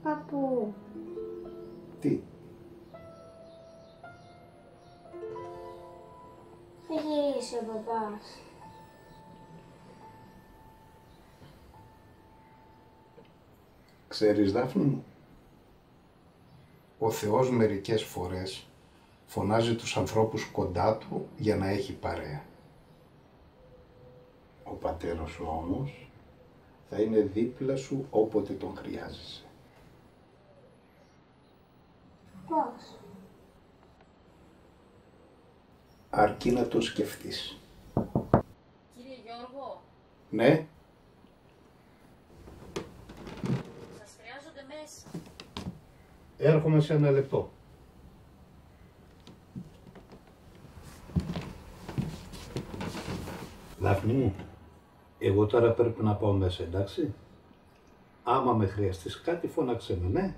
Παππού. Τι? Θα γυρίσει ο μπαμπάς. Ξέρεις, Δάφνη μου, ο Θεός μερικές φορές φωνάζει τους ανθρώπους κοντά του για να έχει παρέα. Ο πατέρας σου όμως θα είναι δίπλα σου όποτε τον χρειάζεσαι. Πώς? Αρκεί να το σκεφτείς. Κύριε Γιώργο, Ναι, σας χρειάζονται μέσα. έρχομαι σε ένα λεπτό. Δάφνη μου, εγώ τώρα πρέπει να πάω μέσα, εντάξει. Άμα με χρειαστείς κάτι, φώναξε με, ναι.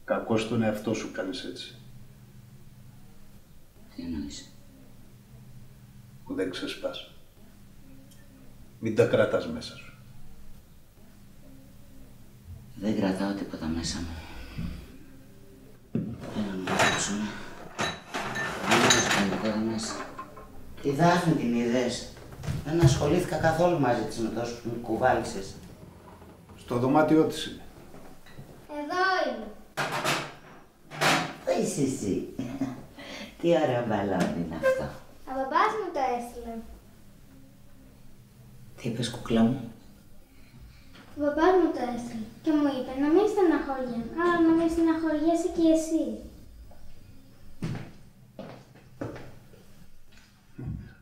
Κακό στον εαυτό σου κάνεις έτσι, Τι εννοείς? που δεν ξεσπάς. Μην τα κρατάς μέσα σου. Δεν κρατάω τίποτα μέσα μου. Έλα να μου δείξουμε. Δεν έχω σημαντικό εδώ μέσα. Τη Δάφνη την είδες? Δεν ασχολήθηκα καθόλου μαζί της με τόσους που μου κουβάλισες. Στο δωμάτιό της είναι. Εδώ είμαι. Πού είσαι εσύ? Τι ωραίο μπαλόνι είναι αυτό. Ο μπαμπάς μου το έστειλε. Τι είπες, κουκλά μου? Ο μπαμπάς μου το έστειλε και μου είπε να μην στεναχωριέμαι, αλλά να μην στεναχωριέσαι κι εσύ.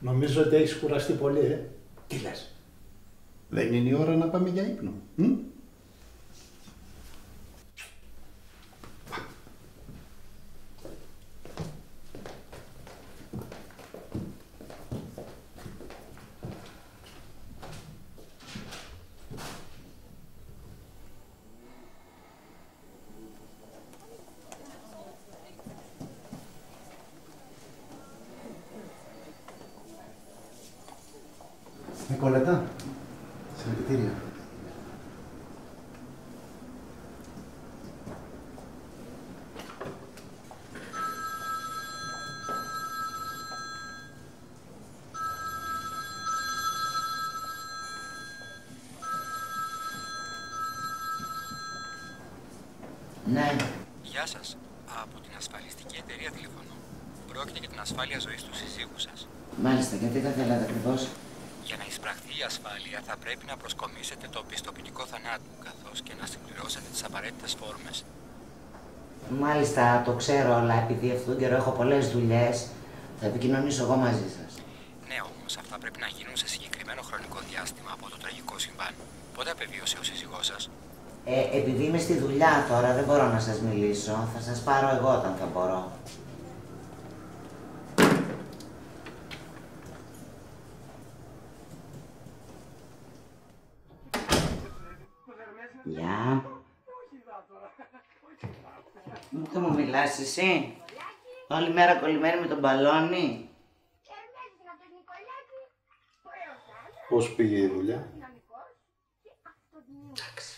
Νομίζω ότι έχεις κουραστεί πολύ, Τι λες? Δεν είναι η ώρα να πάμε για ύπνο, Νικολέτα, συγχαρητήρια. Ναι. Γεια σας. Από την ασφαλιστική εταιρεία τηλεφωνώ. Πρόκειται για την ασφάλεια ζωής του συζύγου σας. Μάλιστα, γιατί θα θέλατε ακριβώς? Για να εισπραχθεί η ασφάλεια θα πρέπει να προσκομίσετε το πιστοποιητικό θανάτου, καθώς και να συμπληρώσετε τις απαραίτητες φόρμες. Μάλιστα, το ξέρω, αλλά επειδή αυτόν τον καιρό έχω πολλές δουλειές, θα επικοινωνήσω εγώ μαζί σας. Ναι, όμως αυτά πρέπει να γίνουν σε συγκεκριμένο χρονικό διάστημα από το τραγικό συμβάν. Πότε απεβίωσε ο σύζυγός σας? Επειδή είμαι στη δουλειά τώρα, δεν μπορώ να σας μιλήσω. Θα σας πάρω εγώ όταν θα μπορώ. Γεια. Ούτε μου μιλάς εσύ. Όλη μέρα κολλημένη με τον μπαλόνι. Πώς πήγε η δουλειά? Εντάξει.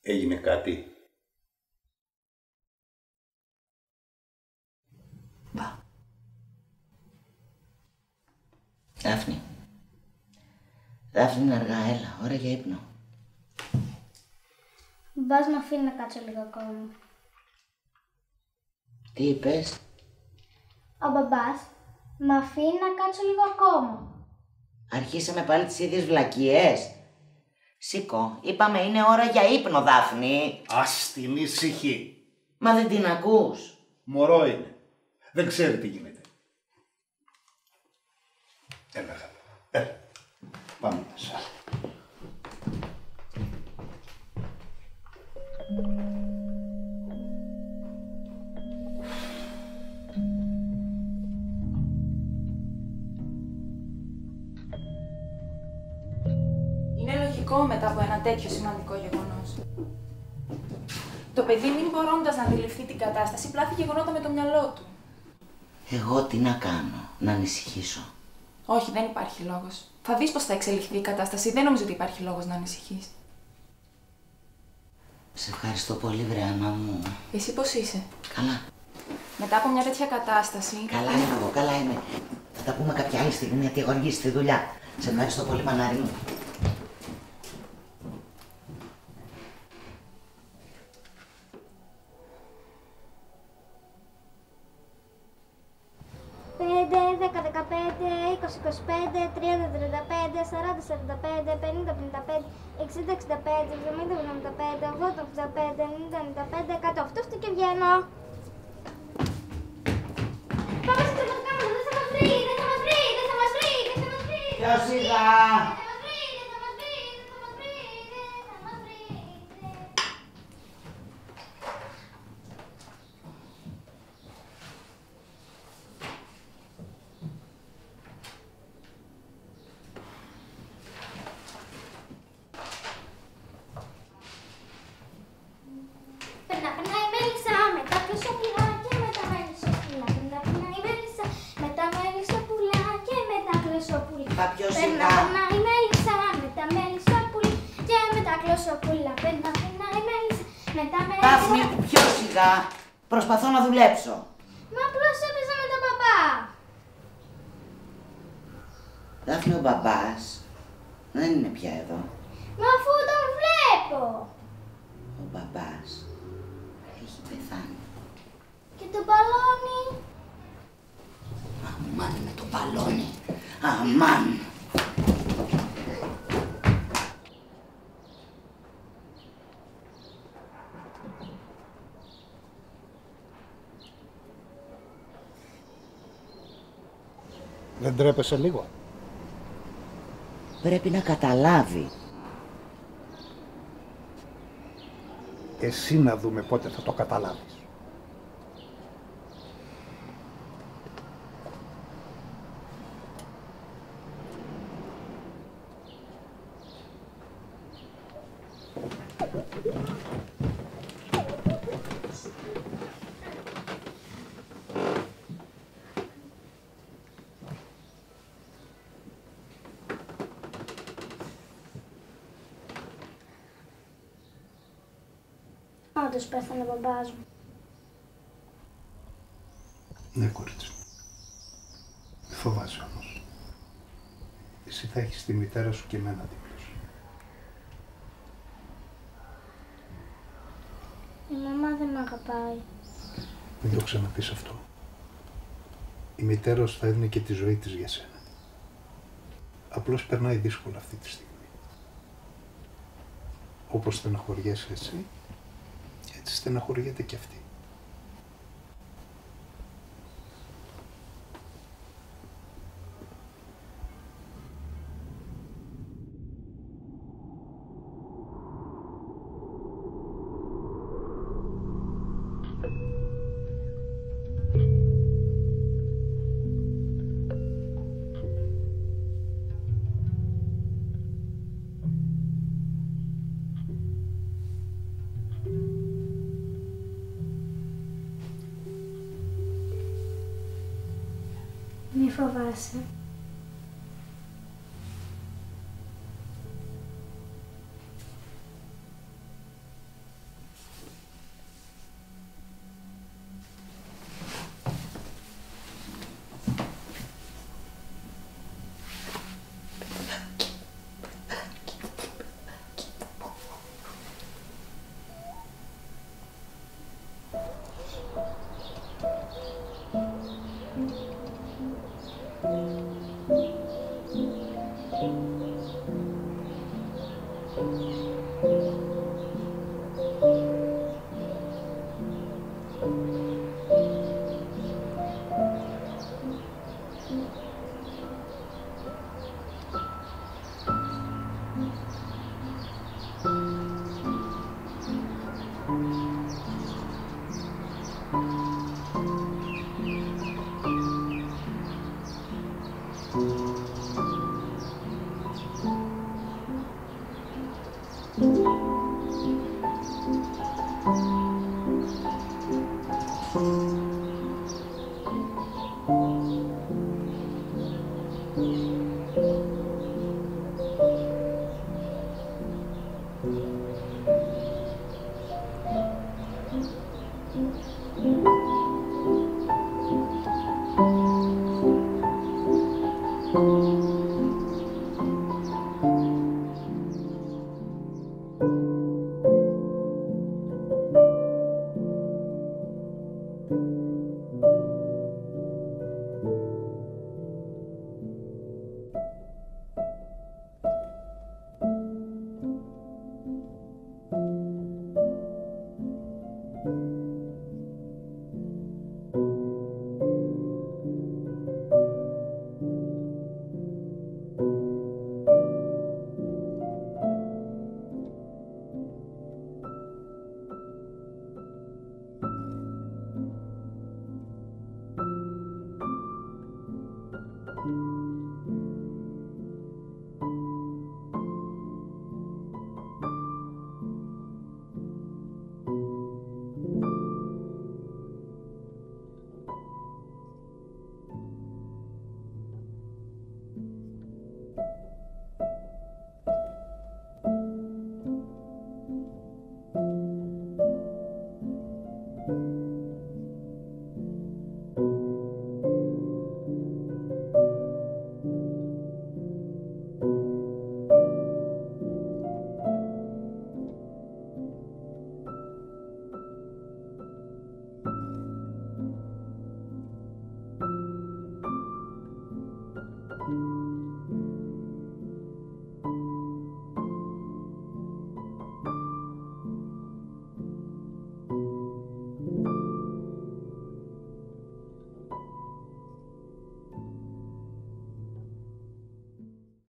Έγινε κάτι? Μπα. Δάφνη. Δάφνη, είναι αργά, έλα, ώρα για ύπνο. Ο μπαμπάς με αφήνει να κάτσω λίγο ακόμα. Τι είπες? Ο μπαμπάς με αφήνει να κάτσω λίγο ακόμα. Αρχίσαμε πάλι τις ίδιες βλακίες. Σήκω, είπαμε είναι ώρα για ύπνο, Δάφνη. Ας την ησυχή. Μα δεν την ακούς? Μωρό είναι. Δεν ξέρει τι γίνεται. Έλα, έλα. Πάμε μέσα. Είναι λογικό μετά από ένα τέτοιο σημαντικό γεγονός. Το παιδί, μην μπορώντας να αντιληφθεί την κατάσταση, πλάθει γεγονότα με το μυαλό του. Εγώ τι να κάνω, να ανησυχήσω? Όχι, δεν υπάρχει λόγος. Θα δεις πώς θα εξελιχθεί η κατάσταση. Δεν νομίζω ότι υπάρχει λόγος να ανησυχείς. Σε ευχαριστώ πολύ, βρε Άννα μου. Εσύ πώς είσαι? Καλά. Μετά από μια τέτοια κατάσταση. Καλά είμαι εγώ, καλά είμαι. Θα τα πούμε κάποια άλλη στιγμή, γιατί έχω αργήσει στη δουλειά. Σε ευχαριστώ πολύ, μανάρι μου. Πέντε, 10, 15, 20, 25, 30, 35, 40, 45, 50, 55, 60, 65, 70, 75, 80, 85, 90, 95, 100. Αυτό και βγαίνω. Πάμε στην πραγματικά μας, δεν θα μας βρει, δεν θα μας βρει, δεν θα μας βρει, δεν θα μας βρει. Πιο σιγά. Δεν θα μας βρει, δεν θα μας βρει, δεν θα μας βρει, δεν θα μας βρει. Περνά η μέλισσα, μετά κλωσόπουλα και μετά μέλισσοπούλα. Περνά η μέλισσα, μετά μέλισσοπούλα και μετά κλωσόπουλα. Πα πιο σιγά. Περνά η μέλισσα, μετά μέλισσοπούλα και μετά κλωσόπουλα. Περνά η μέλισσα, μετά Δάφνη, μέλισσα. πιο σιγά. Προσπαθώ να δουλέψω. Μα απλώς έπαιζα με τον παπά. Δάφνη, ο μπαμπάς δεν είναι πια εδώ. Μα αφού τον βλέπω. Ο μπαμπάς έχει πεθάνει. Και το μπαλόνι. Αμάν με το μπαλόνι. Αμάν. Δεν τρέπεσαι λίγο? Πρέπει να καταλάβει. Εσύ να δούμε πότε θα το καταλάβεις. Όντως πέθανε ο μπαμπάς μου. Ναι, κορίτσι μου. Μη φοβάσαι όμως. Εσύ θα έχεις τη μητέρα σου και εμένα δίπλα σου. Η μαμά δεν με αγαπάει. Μην το ξαναπείς αυτό. Η μητέρα σου θα έδινε και τη ζωή της για σένα. Απλώς περνάει δύσκολα αυτή τη στιγμή. Όπως στεναχωριέσαι εσύ, έτσι στεναχωριέται και αυτή. Μη φοβάσαι.